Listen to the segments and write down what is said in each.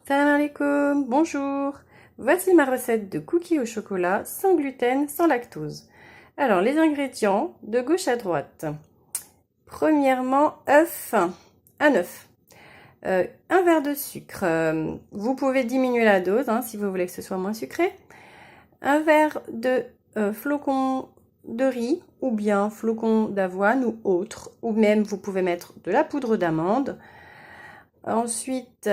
Salam alaikum, bonjour. Voici ma recette de cookies au chocolat sans gluten, sans lactose. Alors, les ingrédients de gauche à droite. Premièrement, un œuf. Un verre de sucre. Vous pouvez diminuer la dose si vous voulez que ce soit moins sucré. Un verre de flocons de riz ou bien flocons d'avoine ou autre. Ou même vous pouvez mettre de la poudre d'amande. Ensuite,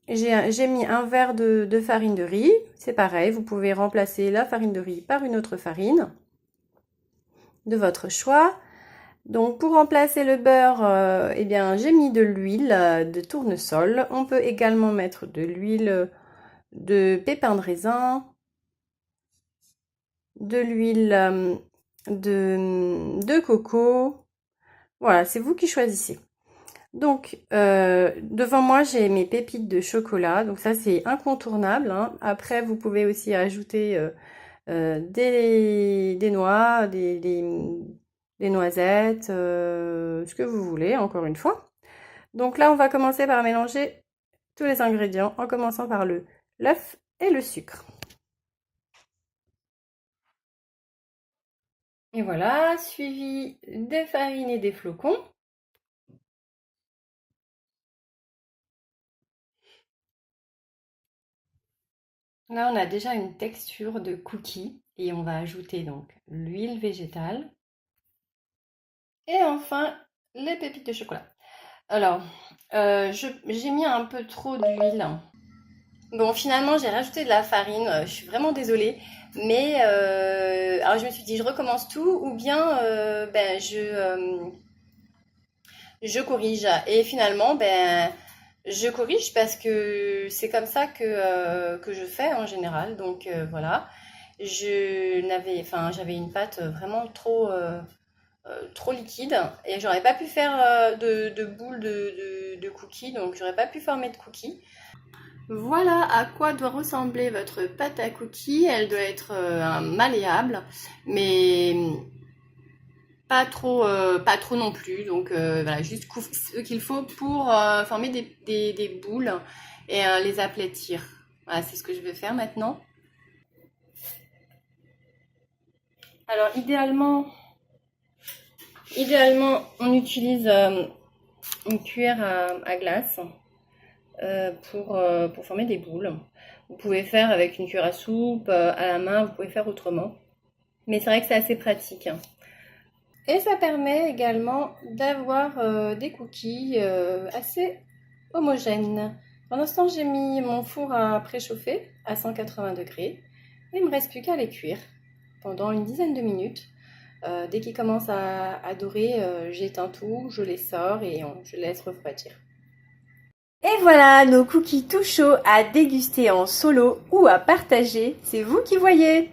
j'ai mis un verre de farine de riz. C'est pareil, vous pouvez remplacer la farine de riz par une autre farine de votre choix. Donc pour remplacer le beurre, eh bien, j'ai mis de l'huile de tournesol. On peut également mettre de l'huile de pépins de raisin, de l'huile de coco. Voilà, c'est vous qui choisissez. Donc, devant moi, j'ai mes pépites de chocolat. Donc ça, c'est incontournable. Après, vous pouvez aussi ajouter des noix, des noisettes, ce que vous voulez, encore une fois. Donc là, on va commencer par mélanger tous les ingrédients, en commençant par l'œuf et le sucre. Et voilà, suivi des farines et des flocons. Là, on a déjà une texture de cookie et on va ajouter donc l'huile végétale et enfin les pépites de chocolat. Alors, j'ai mis un peu trop d'huile. Bon, finalement, j'ai rajouté de la farine. Je suis vraiment désolée. Mais alors je me suis dit, je recommence tout ou bien je corrige. Et finalement, je corrige parce que c'est comme ça que je fais en général. Donc voilà, j'avais une pâte vraiment trop liquide et j'aurais pas pu faire de boules de cookies, donc j'aurais pas pu former de cookies. Voilà à quoi doit ressembler votre pâte à cookies. Elle doit être malléable, mais pas trop non plus. Donc voilà, juste ce qu'il faut pour former des boules et les aplatir. Voilà, c'est ce que je vais faire maintenant. Alors idéalement on utilise une cuillère à glace pour former des boules. Vous pouvez faire avec une cuillère à soupe, à la main, vous pouvez faire autrement. Mais c'est vrai que c'est assez pratique. Et ça permet également d'avoir des cookies assez homogènes. Pour l'instant, j'ai mis mon four à préchauffer à 180 degrés. Et il ne me reste plus qu'à les cuire pendant une dizaine de minutes. Dès qu'ils commencent à dorer, j'éteins tout, je les sors et je les laisse refroidir. Et voilà, nos cookies tout chauds à déguster en solo ou à partager, c'est vous qui voyez!